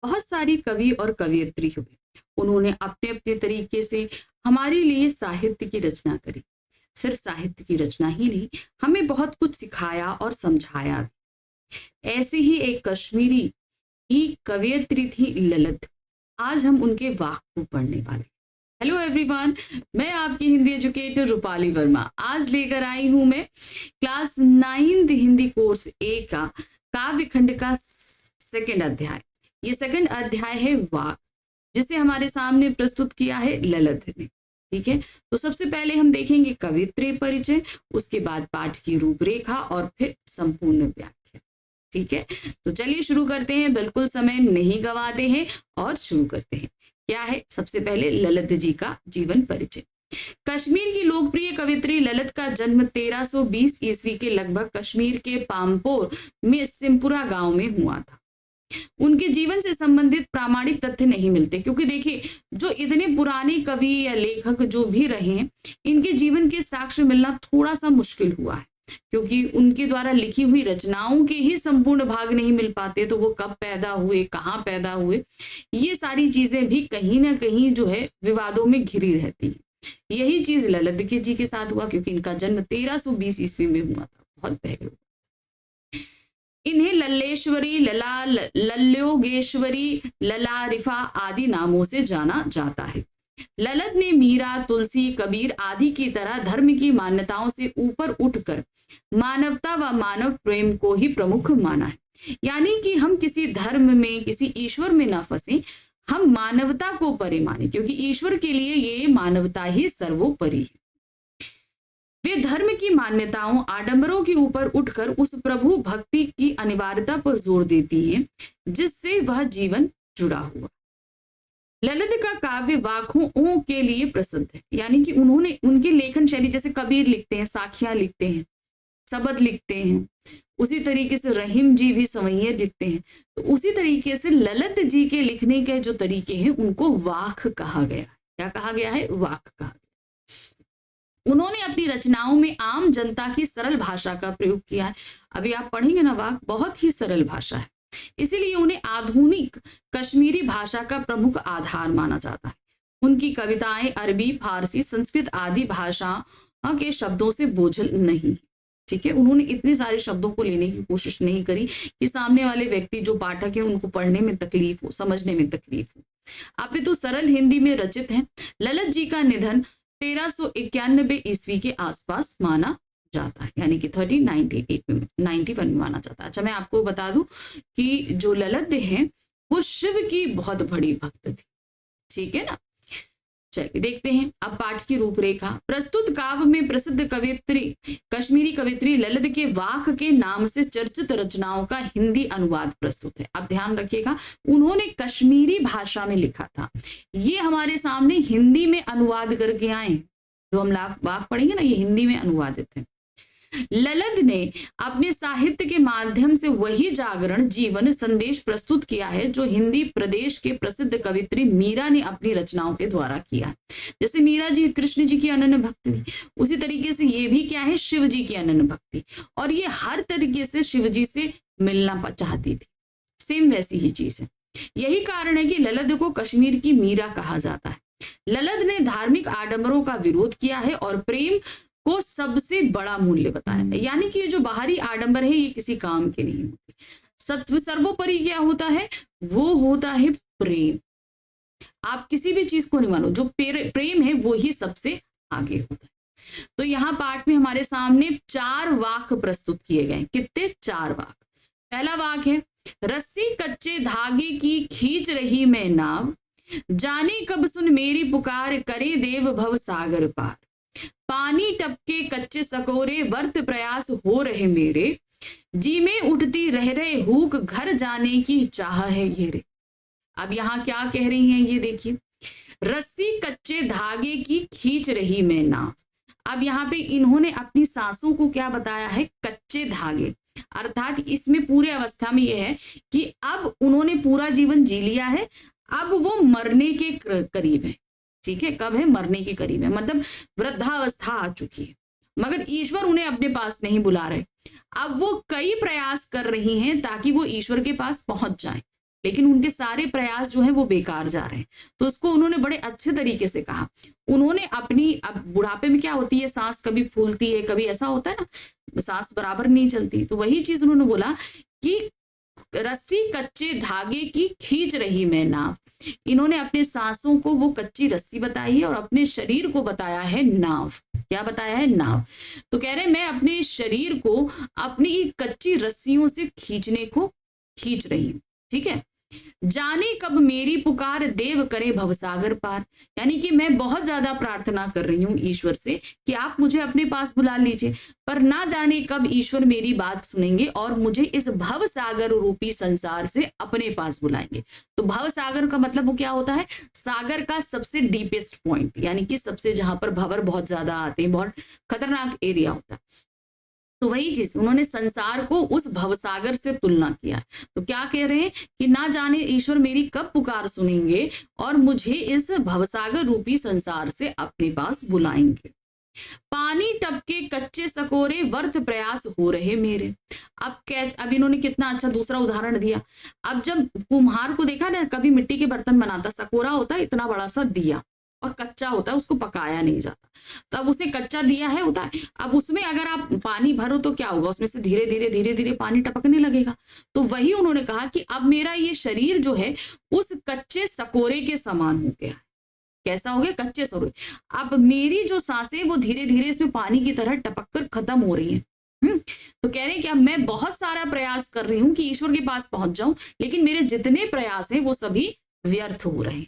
बहुत सारी कवि और कवयित्री हुए। उन्होंने अपने अपने तरीके से हमारे लिए साहित्य की रचना करी। सिर्फ साहित्य की रचना ही नहीं, हमें बहुत कुछ सिखाया और समझाया भी। ऐसे ही एक कश्मीरी की कवयित्री थी ललित। आज हम उनके वाक को पढ़ने वाले। हेलो एवरीवन, मैं आपकी हिंदी एजुकेटर रूपाली वर्मा। आज लेकर आई हूं मैं क्लास 9 हिंदी कोर्स ए का काव्य खंड का सेकंड अध्याय। ये सेकंड अध्याय है वाक, जिसे हमारे सामने प्रस्तुत किया है ललित ने। ठीक है, तो सबसे पहले हम देखेंगे कवित्री परिचय, उसके बाद पाठ की रूपरेखा और फिर संपूर्ण व्याख्या। ठीक है, तो चलिए शुरू करते हैं, बिल्कुल समय नहीं गवाते हैं और शुरू करते हैं। क्या है, सबसे पहले ललित जी का जीवन परिचय। कश्मीर की लोकप्रिय कवित्री ललित का जन्म 1320 ईस्वी के लगभग कश्मीर के पामपोर में सिमपुरा गांव में हुआ था। उनके जीवन से संबंधित प्रामाणिक तथ्य नहीं मिलते, क्योंकि देखिए जो इतने पुराने कवि या लेखक जो भी रहे हैं, इनके जीवन के साक्ष्य मिलना थोड़ा सा मुश्किल हुआ है, क्योंकि उनके द्वारा लिखी हुई रचनाओं के ही संपूर्ण भाग नहीं मिल पाते। तो वो कब पैदा हुए, कहाँ पैदा हुए, ये सारी चीजें भी कहीं ना कहीं जो है विवादों में घिरी रहती है। यही चीज ललित जी के साथ हुआ, क्योंकि इनका जन्म 1320 ईस्वी में हुआ था, बहुत पहले हुआ। इन्हें लल्लेश्वरी, लल्योगेश्वरी, ललारिफा आदि नामों से जाना जाता है। ललित ने मीरा, तुलसी, कबीर आदि की तरह धर्म की मान्यताओं से ऊपर उठकर मानवता व मानव प्रेम को ही प्रमुख माना है। यानी कि हम किसी धर्म में, किसी ईश्वर में ना फंसे, हम मानवता को परे माने, क्योंकि ईश्वर के लिए ये मानवता ही सर्वोपरि है। वे धर्म की मान्यताओं, आडंबरों के ऊपर उठकर उस प्रभु भक्ति की अनिवार्यता पर जोर देती हैं, जिससे वह जीवन जुड़ा हुआ। ललित का काव्य वाकों के लिए प्रसिद्ध है, यानी कि उन्होंने उनकी लेखन शैली, जैसे कबीर लिखते हैं, साखियां लिखते हैं, शबद लिखते हैं, उसी तरीके से रहीम जी भी संवैये लिखते हैं। तो उसी तरीके से ललित जी के लिखने के जो तरीके हैं उनको वाक कहा गया। क्या कहा गया है? वाक कहा गया। उन्होंने अपनी रचनाओं में आम जनता की सरल भाषा का प्रयोग किया है। अभी आप पढ़ेंगे ना, वाक बहुत ही सरल भाषा है, इसीलिए उन्हें आधुनिक कश्मीरी भाषा का प्रमुख आधार माना जाता है। उनकी कविताएं अरबी, फारसी, संस्कृत आदि भाषा के शब्दों से बोझल नहीं। ठीक है, उन्होंने इतने सारे शब्दों को लेने की कोशिश नहीं करी कि सामने वाले व्यक्ति जो पाठक है उनको पढ़ने में तकलीफ हो, समझने में तकलीफ हो। अपितु सरल हिंदी में रचित है। ललित जी का निधन 1391 ईस्वी के आसपास माना जाता है, यानी कि 1391 में माना जाता है। अच्छा, मैं आपको बता दूं कि जो ललित है वो शिव की बहुत बड़ी भक्त थी। ठीक है ना, चलिए देखते हैं अब पाठ की रूपरेखा। प्रस्तुत काव्य में प्रसिद्ध कवित्री, कश्मीरी कवित्री ललित के वाक के नाम से चर्चित रचनाओं का हिंदी अनुवाद प्रस्तुत है। अब ध्यान रखिएगा, उन्होंने कश्मीरी भाषा में लिखा था, ये हमारे सामने हिंदी में अनुवाद करके आए। जो हम वाक पढ़ेंगे ना, ये हिंदी में अनुवादित है। ललित ने अपने साहित्य के माध्यम से वही जागरण जीवन संदेश प्रस्तुत किया है जो हिंदी प्रदेश के प्रसिद्ध कवित्री मीरा ने अपनी रचनाओं के द्वारा किया है। जैसे मीरा जी कृष्ण जी की अनन्य भक्ति थी, उसी तरीके से ये भी क्या है, शिव जी की अनन्य भक्ति, और ये हर तरीके से शिव जी से मिलना चाहती थी। सेम वैसी ही चीज है। यही कारण है कि ललित को कश्मीर की मीरा कहा जाता है। ललित ने धार्मिक आडंबरों का विरोध किया है और प्रेम को सबसे बड़ा मूल्य बताया है। यानी कि ये जो बाहरी आडंबर है ये किसी काम के नहीं होते। सत्व सर्वोपरि क्या होता है? वो होता है प्रेम। आप किसी भी चीज को नहीं मानो, जो प्रेम है वो ही सबसे आगे होता है। तो यहाँ पाठ में हमारे सामने 4 वाक प्रस्तुत किए गए। कितने? 4 वाक। पहला वाक है, रस्सी कच्चे धागे की खींच रही मैं नाव, जाने कब सुन मेरी पुकार, करे देव भव सागर पार। पानी टपके कच्चे सकोरे, वर्त प्रयास हो रहे मेरे, जी में उठती रह रहे हुक, घर जाने की चाह है ये रे। अब यहाँ क्या कह रही हैं ये देखिए, रस्सी कच्चे धागे की खींच रही मैं नाव। अब यहाँ पे इन्होंने अपनी सांसों को क्या बताया है? कच्चे धागे। अर्थात इसमें पूरे अवस्था में यह है कि अब उन्होंने पूरा जीवन जी लिया है, अब वो मरने के करीब है। ठीक है, कब है? मरने के करीब है, मतलब वृद्धावस्था आ चुकी है, मगर ईश्वर उन्हें अपने पास नहीं बुला रहे। अब वो कई प्रयास कर रही हैं ताकि वो ईश्वर के पास पहुंच जाए, लेकिन उनके सारे प्रयास जो है वो बेकार जा रहे हैं। तो उसको उन्होंने बड़े अच्छे तरीके से कहा। उन्होंने अपनी, अब बुढ़ापे में क्या होती है, सांस कभी फूलती है, कभी ऐसा होता है ना, सांस बराबर नहीं चलती। तो वही चीज उन्होंने बोला कि रस्सी कच्चे धागे की खींच रही मैं नाव। इन्होंने अपने सांसों को वो कच्ची रस्सी बताई है और अपने शरीर को बताया है नाव। क्या बताया है? नाव। तो कह रहे मैं अपने शरीर को अपनी कच्ची रस्सियों से खींचने को खींच रही हूं। ठीक है। जाने कब मेरी पुकार देव करे भवसागर पार, यानी कि मैं बहुत ज्यादा प्रार्थना कर रही हूं ईश्वर से कि आप मुझे अपने पास बुला लीजिए, पर ना जाने कब ईश्वर मेरी बात सुनेंगे और मुझे इस भवसागर रूपी संसार से अपने पास बुलाएंगे। तो भवसागर का मतलब वो क्या होता है? सागर का सबसे डीपेस्ट पॉइंट, यानी कि सबसे जहां पर भंवर बहुत ज्यादा आते हैं, बहुत खतरनाक एरिया होता है। तो वही चीज उन्होंने संसार को उस भवसागर से तुलना किया। तो क्या कह रहे हैं कि ना जाने ईश्वर मेरी कब पुकार सुनेंगे और मुझे इस भवसागर रूपी संसार से अपने पास बुलाएंगे। पानी टपके कच्चे सकोरे वर्थ प्रयास हो रहे मेरे। अब इन्होंने कितना अच्छा दूसरा उदाहरण दिया। अब जब कुम्हार को देखा ना, कभी मिट्टी के बर्तन बनाता, सकोरा होता है इतना बड़ा सा दिया और कच्चा होता है, उसको पकाया नहीं जाता, तब उसे कच्चा दिया है होता है। अब उसमें अगर आप पानी भरो तो क्या होगा, उसमें से धीरे धीरे धीरे धीरे पानी टपकने लगेगा। तो वही उन्होंने कहा कि अब मेरा ये शरीर जो है उस कच्चे सकोरे के समान हो गया है। कैसा हो गया? कच्चे सकोरे। अब मेरी जो सांसें वो धीरे धीरे इसमें पानी की तरह टपक कर खत्म हो रही है। तो कह रहे हैं कि अब मैं बहुत सारा प्रयास कर रही हूं कि ईश्वर के पास पहुंच जाऊं, लेकिन मेरे जितने प्रयास हैं वो सभी व्यर्थ हो रहे हैं।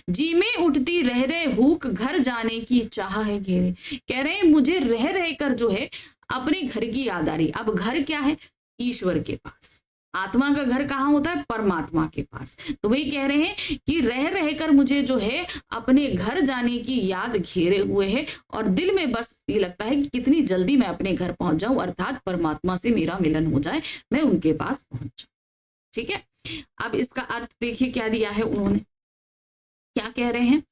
जी में उठती रह रहे हुक घर जाने की चाह है घेरे। कह रहे हैं मुझे रह रह कर जो है अपने घर की याद आ रही। अब घर क्या है? ईश्वर के पास। आत्मा का घर कहाँ होता है? परमात्मा के पास। तो वही कह रहे हैं कि रह रह कर मुझे जो है अपने घर जाने की याद घेरे हुए है और दिल में बस ये लगता है कि कितनी जल्दी मैं अपने घर पहुंच जाऊं, अर्थात परमात्मा से मेरा मिलन हो जाए, मैं उनके पास पहुंच जाऊं। ठीक है। अब इसका अर्थ देखिए क्या दिया है उन्होंने, क्या कह रहे हैं।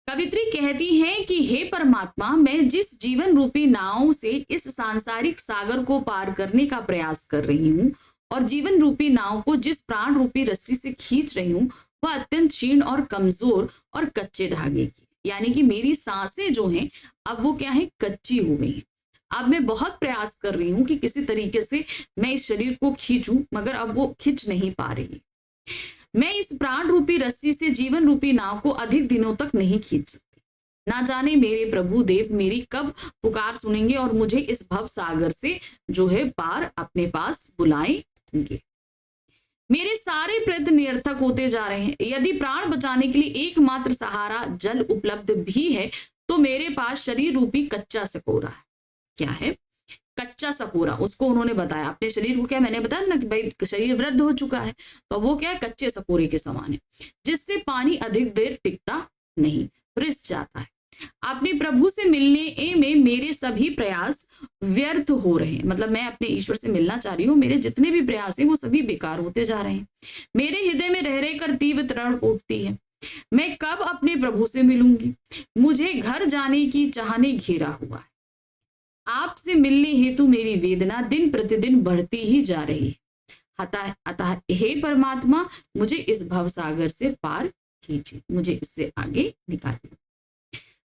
कवित्री कहती है कि हे परमात्मा, मैं जिस जीवन रूपी नाव से इस सांसारिक सागर को पार करने का प्रयास कर रही हूँ और जीवन रूपी नाव को जिस प्राण रूपी रस्सी से खींच रही हूँ वह अत्यंत क्षीण और कमजोर और कच्चे धागे की, यानी कि मेरी सांसें जो हैं अब वो क्या है? कच्ची हो गई हैं। अब मैं बहुत प्रयास कर रही हूँ कि किसी तरीके से मैं इस शरीर को खींचूं, मगर अब वो खींच नहीं पा रही। मैं इस प्राण रूपी रस्सी से जीवन रूपी नाव को अधिक दिनों तक नहीं खींच सकती। ना जाने मेरे प्रभु देव मेरी कब पुकार सुनेंगे और मुझे इस भव सागर से जो है पार अपने पास बुलाएंगे। मेरे सारे प्रयत्न निरर्थक होते जा रहे हैं। यदि प्राण बचाने के लिए एकमात्र सहारा जल उपलब्ध भी है तो मेरे पास शरीर रूपी कच्चा सकोरा है। क्या है? कच्चा सकोरा। उसको उन्होंने बताया अपने शरीर को, क्या मैंने बताया ना कि भाई शरीर वृद्ध हो चुका है, तो वो क्या है? कच्चे सकोरे के समान है, जिससे पानी अधिक देर टिकता नहीं, रिस जाता है। अपने प्रभु से मिलने में मेरे सभी प्रयास व्यर्थ हो रहे हैं। मतलब मैं अपने ईश्वर से मिलना चाह रही हूँ, मेरे जितने भी प्रयास हैं वो सभी बेकार होते जा रहे हैं। मेरे हृदय में रह रह कर तीव्र तड़प उठती है। मैं कब अपने प्रभु से मिलूंगी? मुझे घर जाने की चाह ने घेरा हुआ है। आपसे मिलने हेतु मेरी वेदना दिन प्रतिदिन बढ़ती ही जा रही है। अतः हे परमात्मा, मुझे इस भवसागर से पार कीजिए, मुझे इससे आगे निकालिए।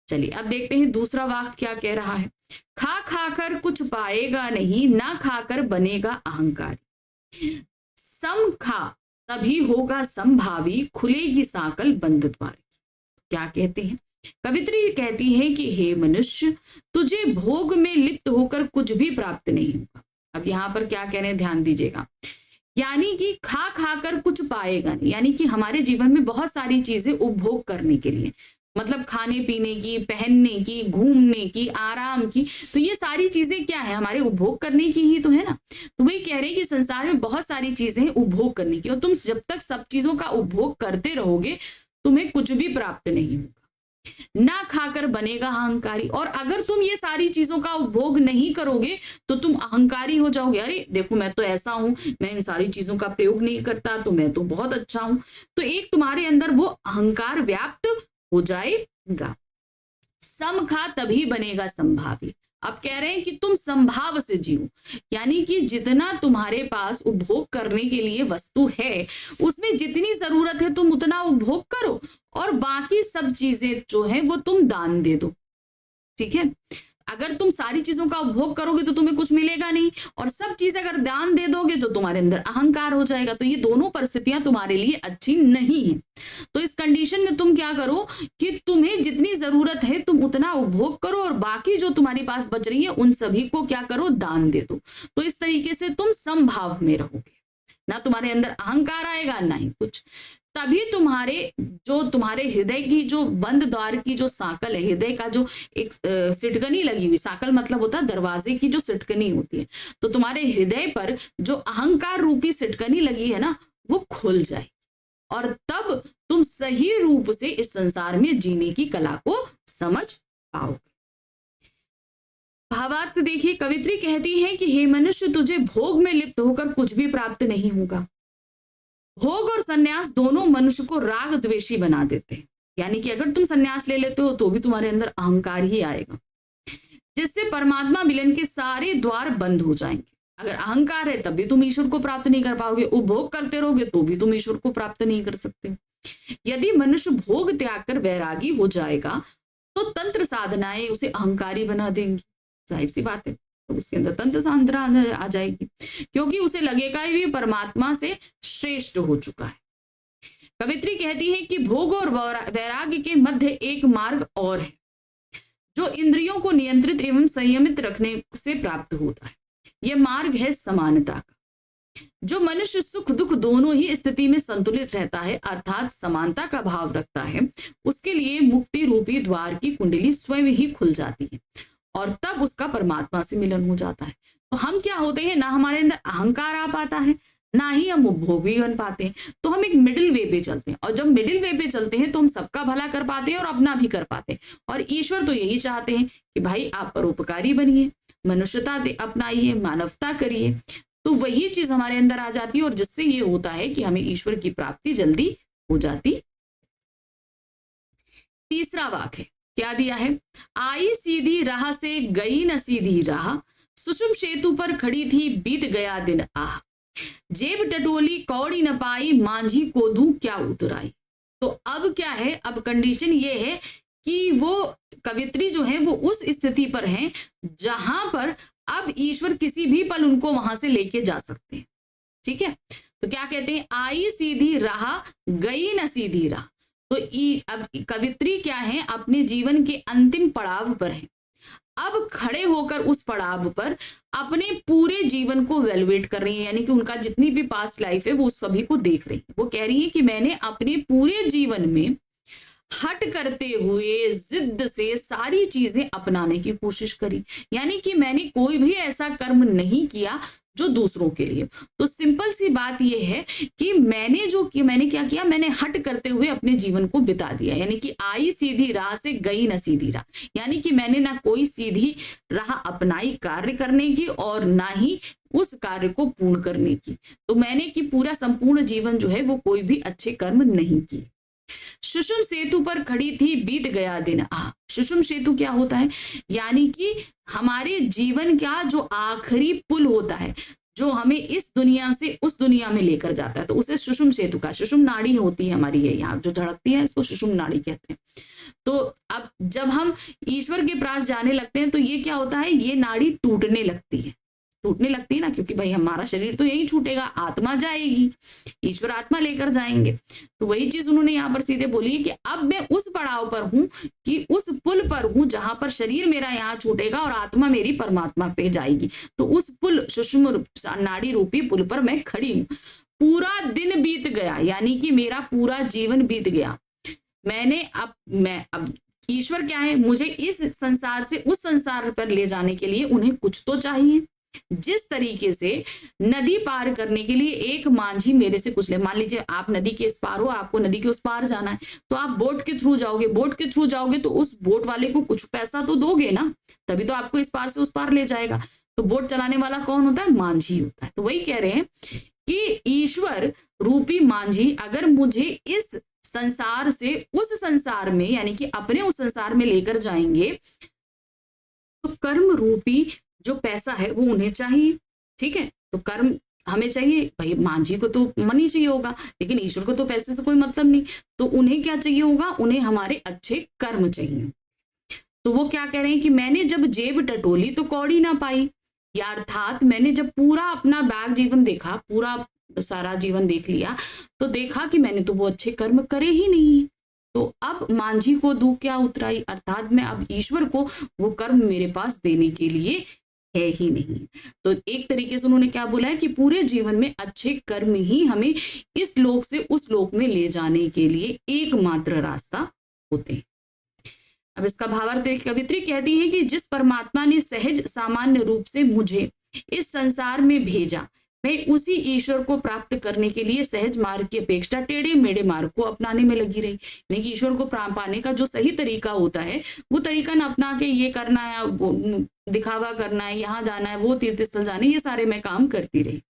चलिए अब देखते हैं दूसरा वाक्य क्या कह रहा है। खा खाकर कुछ पाएगा नहीं, ना खाकर बनेगा अहंकारी। सम खा तभी होगा संभावी, खुलेगी साकल बंद द्वार की। क्या कहते हैं? कवित्री कहती है कि हे मनुष्य, तुझे भोग में लिप्त होकर कुछ भी प्राप्त नहीं होगा। अब यहाँ पर क्या कह रहे हैं, ध्यान दीजिएगा। यानी कि खा खाकर कुछ पाएगा नहीं, यानी कि हमारे जीवन में बहुत सारी चीजें उपभोग करने के लिए, मतलब खाने पीने की, पहनने की, घूमने की, आराम की, तो ये सारी चीजें क्या है? हमारे उपभोग करने की ही तो है ना। तो वही कह रहे हैं कि संसार में बहुत सारी चीजें हैं उपभोग करने की, और तुम जब तक सब चीजों का उपभोग करते रहोगे तुम्हें कुछ भी प्राप्त नहीं होगा। ना खाकर बनेगा अहंकारी, और अगर तुम ये सारी चीजों का उपभोग नहीं करोगे तो तुम अहंकारी हो जाओगे। अरे देखो मैं तो ऐसा हूं, मैं इन सारी चीजों का प्रयोग नहीं करता तो मैं तो बहुत अच्छा हूं। तो एक तुम्हारे अंदर वो अहंकार व्याप्त हो जाएगा। सम खा तभी बनेगा संभावी। अब कह रहे हैं कि तुम संभाव से जियो, यानी कि जितना तुम्हारे पास उपभोग करने के लिए वस्तु है उसमें जितनी जरूरत है तुम उतना उपभोग करो और बाकी सब चीजें जो है वो तुम दान दे दो। ठीक है, अगर तुम सारी चीजों का उपभोग करोगे तो तुम्हें कुछ मिलेगा नहीं, और सब चीज अगर दान दे दोगे तो तुम्हारे अंदर अहंकार हो जाएगा। तो ये दोनों परिस्थितियां तुम्हारे लिए अच्छी नहीं है। तो इस कंडीशन में तुम क्या करो कि तुम्हें जितनी जरूरत है तुम उतना उपभोग करो और बाकी जो तुम्हारे पास बच रही है उन सभी को क्या करो, दान दे दो। तो इस तरीके से तुम समभाव में रहोगे, ना तुम्हारे अंदर अहंकार आएगा ना ही कुछ। तभी तुम्हारे हृदय की जो बंद द्वार की जो साकल है, हृदय का जो एक सिटकनी लगी हुई, साकल मतलब होता है दरवाजे की जो सिटकनी होती है, तो तुम्हारे हृदय पर जो अहंकार रूपी सिटकनी लगी है ना वो खुल जाए और तब तुम सही रूप से इस संसार में जीने की कला को समझ पाओगे। भावार्थ देखिए, कवित्री कहती है कि हे मनुष्य, तुझे भोग में लिप्त होकर कुछ भी प्राप्त नहीं होगा। भोग और सन्यास दोनों मनुष्य को राग द्वेषी बना देते हैं, यानी कि अगर तुम सन्यास ले लेते हो तो भी तुम्हारे अंदर अहंकार ही आएगा, जिससे परमात्मा मिलन के सारे द्वार बंद हो जाएंगे। अगर अहंकार है तब भी तुम ईश्वर को प्राप्त नहीं कर पाओगे, उपभोग करते रहोगे तो भी तुम ईश्वर को प्राप्त नहीं कर सकते। यदि मनुष्य भोग त्याग कर वैरागी हो जाएगा तो तंत्र साधनाएं उसे अहंकारी बना देंगी, जाहिर सी बात है, तो उसके अंदर तंत्र साधना आ जाएगी, क्योंकि उसे लगेगा भी परमात्मा से श्रेष्ठ हो चुका है। कवित्री कहती है कि भोग और वैराग्य के मध्य एक मार्ग और है जो इंद्रियों को नियंत्रित एवं संयमित रखने से प्राप्त होता है। यह मार्ग है समानता का। जो मनुष्य सुख दुख दोनों ही स्थिति में संतुलित रहता है, अर्थात समानता का भाव रखता है, उसके लिए मुक्ति रूपी द्वार की कुंडली स्वयं ही खुल जाती है और तब उसका परमात्मा से मिलन हो जाता है। तो हम क्या होते हैं, ना हमारे अंदर अहंकार आ पाता है, ना ही हम उपभोगी बन पाते हैं। तो हम एक मिडिल वे पे चलते हैं, और जब मिडिल वे पे चलते हैं तो हम सबका भला कर पाते हैं और अपना भी कर पाते हैं। और ईश्वर तो यही चाहते हैं कि भाई आप परोपकारी बनिए, मनुष्यता अपनाइए, मानवता करिए। तो वही चीज हमारे अंदर आ जाती है और जिससे ये होता है कि हमें ईश्वर की प्राप्ति जल्दी हो जाती। तीसरा वाक्य क्या दिया है, आई सीधी राह से गई न सीधी राह, सुषुम सेतु पर खड़ी थी बीत गया दिन आह, जेब टटोली कौड़ी न पाई, मांझी को दूं क्या उतराई। तो अब क्या है, अब कंडीशन ये है कि वो कवित्री जो है वो उस स्थिति पर हैं जहां पर अब ईश्वर किसी भी पल उनको वहां से लेके जा सकते हैं। ठीक है, तो क्या कहते हैं, आई सीधी राह गई न सीधी राह। तो अब कवित्री क्या है, अपने जीवन के अंतिम पड़ाव पर है। अब खड़े होकर उस पड़ाव पर अपने पूरे जीवन को वैल्यूएट कर रही है, यानी कि उनका जितनी भी पास्ट लाइफ है वो सभी को देख रही है। वो कह रही है कि मैंने अपने पूरे जीवन में हट करते हुए जिद से सारी चीजें अपनाने की कोशिश करी, यानी कि मैंने कोई भी ऐसा कर्म नहीं किया जो दूसरों के लिए। तो सिंपल सी बात यह है कि मैंने क्या किया, मैंने हट करते हुए अपने जीवन को बिता दिया, यानी कि आई सीधी राह से गई न सीधी राह, यानी कि मैंने ना कोई सीधी राह अपनाई कार्य करने की और ना ही उस कार्य को पूर्ण करने की। तो मैंने कि पूरा संपूर्ण जीवन जो है वो कोई भी अच्छे कर्म नहीं किए। सुषुम सेतु पर खड़ी थी बीत गया दिन आह। सुषुम सेतु क्या होता है, यानी कि हमारे जीवन का जो आखिरी पुल होता है जो हमें इस दुनिया से उस दुनिया में लेकर जाता है, तो उसे सुषुम सेतु का, सुषुम नाड़ी होती है हमारी, ये यहाँ जो धड़कती है इसको सुषुम नाड़ी कहते हैं। तो अब जब हम ईश्वर के पास जाने लगते हैं तो ये क्या होता है, ये नाड़ी टूटने लगती है ना, क्योंकि भाई हमारा शरीर तो यही छूटेगा, आत्मा जाएगी, ईश्वर आत्मा लेकर जाएंगे। तो वही चीज उन्होंने यहाँ पर सीधे बोली है कि अब मैं उस पड़ाव पर हूं कि उस पुल पर हूं जहां पर शरीर मेरा यहाँ छूटेगा और आत्मा मेरी परमात्मा पे जाएगी। तो उस पुल सुषुम नाड़ी रूपी पुल पर मैं खड़ी हूं। पूरा दिन बीत गया, यानी कि मेरा पूरा जीवन बीत गया। अब ईश्वर क्या है, मुझे इस संसार से उस संसार पर ले जाने के लिए उन्हें कुछ तो चाहिए। जिस तरीके से नदी पार करने के लिए एक मांझी मेरे से कुछ ले, मान लीजिए आप नदी के इस पार हो, आपको नदी के उस पार जाना है, तो आप बोट के थ्रू जाओगे तो उस बोट वाले को कुछ पैसा तो दोगे ना, तभी तो आपको इस पार से उस पार ले जाएगा। तो बोट चलाने वाला कौन होता है, मांझी होता है। तो वही कह रहे हैं कि ईश्वर रूपी मांझी अगर मुझे इस संसार से उस संसार में, यानी कि अपने उस संसार में लेकर जाएंगे तो कर्म रूपी जो पैसा है वो उन्हें चाहिए, ठीक है। तो कर्म हमें चाहिए, भाई मांझी को तो मनी चाहिए होगा, लेकिन ईश्वर को तो पैसे से कोई मतलब नहीं। तो उन्हें क्या चाहिए होगा, उन्हें हमारे अच्छे कर्म चाहिए। तो वो क्या कह रहे हैं कि मैंने जब जेब टटोली तो कौड़ी ना पाई, या अर्थात मैंने जब पूरा अपना बैग जीवन देखा, पूरा सारा जीवन देख लिया, तो देखा कि मैंने तो वो अच्छे कर्म करे ही नहीं। तो अब मांझी को दूं क्या उतराई, अर्थात मैं अब ईश्वर को वो कर्म मेरे पास देने के लिए है ही नहीं। तो एक तरीके से उन्होंने क्या बोला है कि पूरे जीवन में अच्छे कर्म ही हमें इस लोक से उस लोक में ले जाने के लिए एकमात्र रास्ता होते हैं। अब इसका भावार्थ कवित्री कहती है कि जिस परमात्मा ने सहज सामान्य रूप से मुझे इस संसार में भेजा, मैं उसी ईश्वर को प्राप्त करने के लिए सहज मार्ग की अपेक्षा टेढ़े मेढ़े मार्ग को अपनाने में लगी रही। यानी कि ईश्वर को पाने का जो सही तरीका होता है वो तरीका ना अपना के ये करना है, दिखावा करना है, यहाँ जाना है, वो तीर्थ स्थल जाना है, ये सारे मैं काम करती रही।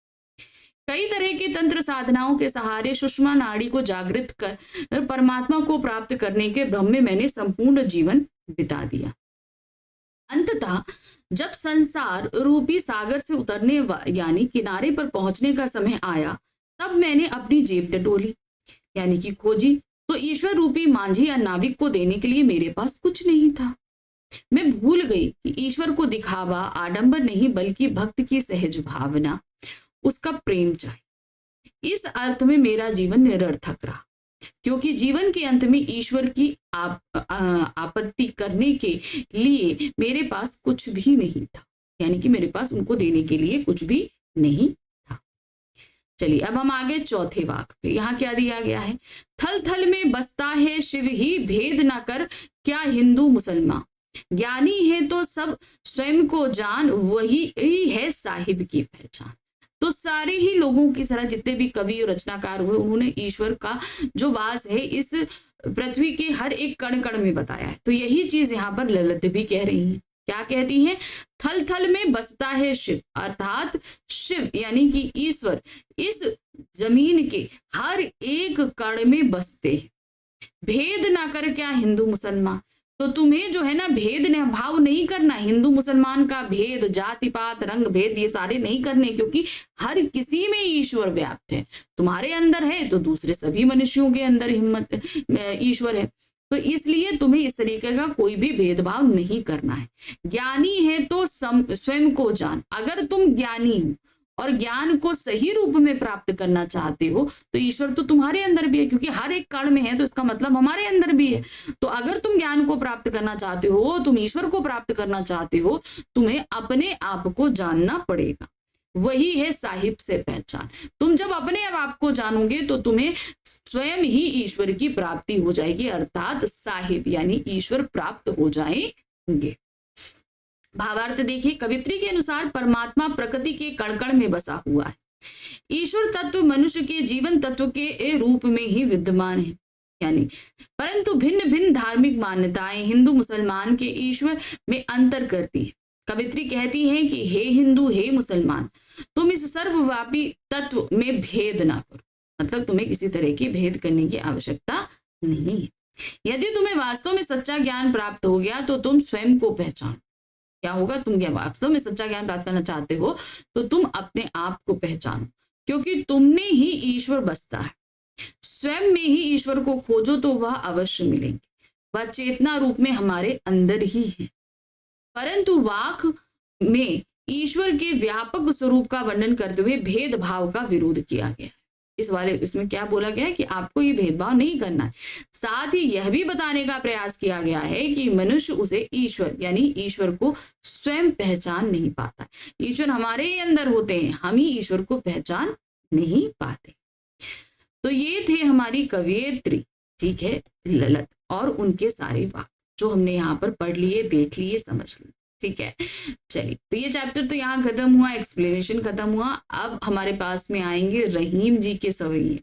कई तरह की तंत्र साधनाओं के सहारे सुषमा नाड़ी को जागृत कर परमात्मा को प्राप्त करने के भ्रम में मैंने संपूर्ण जीवन बिता दिया। अंततः जब संसार रूपी सागर से उतरने यानी किनारे पर पहुंचने का समय आया, तब मैंने अपनी जेब टटोली यानी कि खोजी, तो ईश्वर रूपी मांझी या नाविक को देने के लिए मेरे पास कुछ नहीं था। मैं भूल गई कि ईश्वर को दिखावा आडंबर नहीं बल्कि भक्त की सहज भावना, उसका प्रेम चाहिए। इस अर्थ में मेरा जीवन निरर्थक रहा, क्योंकि जीवन के अंत में ईश्वर की आपत्ति करने के लिए मेरे पास कुछ भी नहीं था, यानी कि मेरे पास उनको देने के लिए कुछ भी नहीं था। चलिए अब हम आगे चौथे वाक्य पे। यहाँ क्या दिया गया है, थल थल में बसता है शिव ही, भेद ना कर क्या हिंदू मुसलमान, ज्ञानी है तो सब स्वयं को जान, वही है साहिब की पहचान। तो सारे ही लोगों की तरह जितने भी कवि और रचनाकार हुए, उन्होंने ईश्वर का जो वास है इस पृथ्वी के हर एक कण कण में बताया है। तो यही चीज यहाँ पर ललित भी कह रही हैं। क्या कहती हैं, थल थल में बसता है शिव, अर्थात शिव यानी कि ईश्वर इस जमीन के हर एक कण में बसते हैं। भेद ना कर क्या हिंदू मुसलमान, तो तुम्हें जो है ना भेद ने भाव नहीं करना, हिंदू मुसलमान का भेद, जाति पात रंग भेद ये सारे नहीं करने, क्योंकि हर किसी में ईश्वर व्याप्त है। तुम्हारे अंदर है तो दूसरे सभी मनुष्यों के अंदर हिम्मत ईश्वर है। तो इसलिए तुम्हें इस तरीके का कोई भी भेदभाव नहीं करना है। ज्ञानी है तो स्वयं को जान, अगर तुम ज्ञानी हो और ज्ञान को सही रूप में प्राप्त करना चाहते हो तो ईश्वर तो तुम्हारे अंदर भी है, क्योंकि हर एक कण में है तो इसका मतलब हमारे अंदर भी है। तो अगर तुम ज्ञान को प्राप्त करना चाहते हो, तुम ईश्वर को प्राप्त करना चाहते हो, तुम्हें अपने आप को जानना पड़ेगा, वही है साहिब से पहचान। तुम जब अपने आप को जानोगे तो तुम्हें स्वयं ही ईश्वर की प्राप्ति हो जाएगी, अर्थात साहिब यानी ईश्वर प्राप्त हो जाएंगे। भावार्थ देखिए, कवित्री के अनुसार परमात्मा प्रकृति के कण-कण में बसा हुआ है। ईश्वर तत्व मनुष्य के जीवन तत्व के रूप में ही विद्यमान है, यानी परंतु भिन्न भिन्न धार्मिक मान्यताएं हिंदू मुसलमान के ईश्वर में अंतर करती है। कवित्री कहती है कि हे हिंदू हे मुसलमान, तुम इस सर्वव्यापी तत्व में भेद ना करो, मतलब तुम्हें किसी तरह की भेद करने की आवश्यकता नहीं है। यदि तुम्हें वास्तव में सच्चा ज्ञान प्राप्त हो गया तो तुम स्वयं को पहचानो। क्या होगा, तुम क्या वास्तव में सच्चा ज्ञान प्राप्त करना चाहते हो तो तुम अपने आप को पहचानो, क्योंकि तुमने ही ईश्वर बसता है। स्वयं में ही ईश्वर को खोजो तो वह अवश्य मिलेंगे, वह चेतना रूप में हमारे अंदर ही है। परंतु वाक में ईश्वर के व्यापक स्वरूप का वर्णन करते हुए भेदभाव का विरोध किया गया है। इसमें क्या बोला गया है कि आपको ये भेदभाव नहीं करना है। साथ ही यह भी बताने का प्रयास किया गया है कि मनुष्य उसे ईश्वर यानी ईश्वर को स्वयं पहचान नहीं पाता। ईश्वर हमारे ही अंदर होते हैं, हम ही ईश्वर को पहचान नहीं पाते। तो ये थे हमारी कवयित्री, ठीक है, ललित, और उनके सारे वाक्य जो हमने यहाँ पर पढ़ लिए, देख लिए, समझ लिए, ठीक है। चलिए, तो ये चैप्टर तो यहाँ खत्म हुआ, एक्सप्लेनेशन खत्म हुआ। अब हमारे पास में आएंगे रहीम जी के सवैये।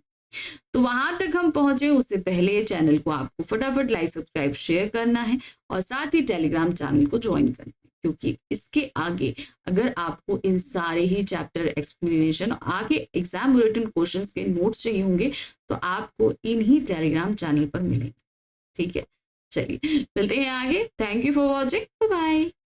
तो वहां तक हम पहुंचे, उससे पहले चैनल को आपको फटाफट लाइक सब्सक्राइब शेयर करना है और साथ ही टेलीग्राम चैनल को ज्वाइन करना है, क्योंकि इसके आगे अगर आपको इन सारे ही चैप्टर एक्सप्लेनेशन, आगे एग्जाम रिटन क्वेश्चंस के नोट्स चाहिए होंगे तो आपको इन्हीं टेलीग्राम चैनल पर मिलेंगे, ठीक है। चलिए मिलते हैं आगे। Thank you for watching, bye bye.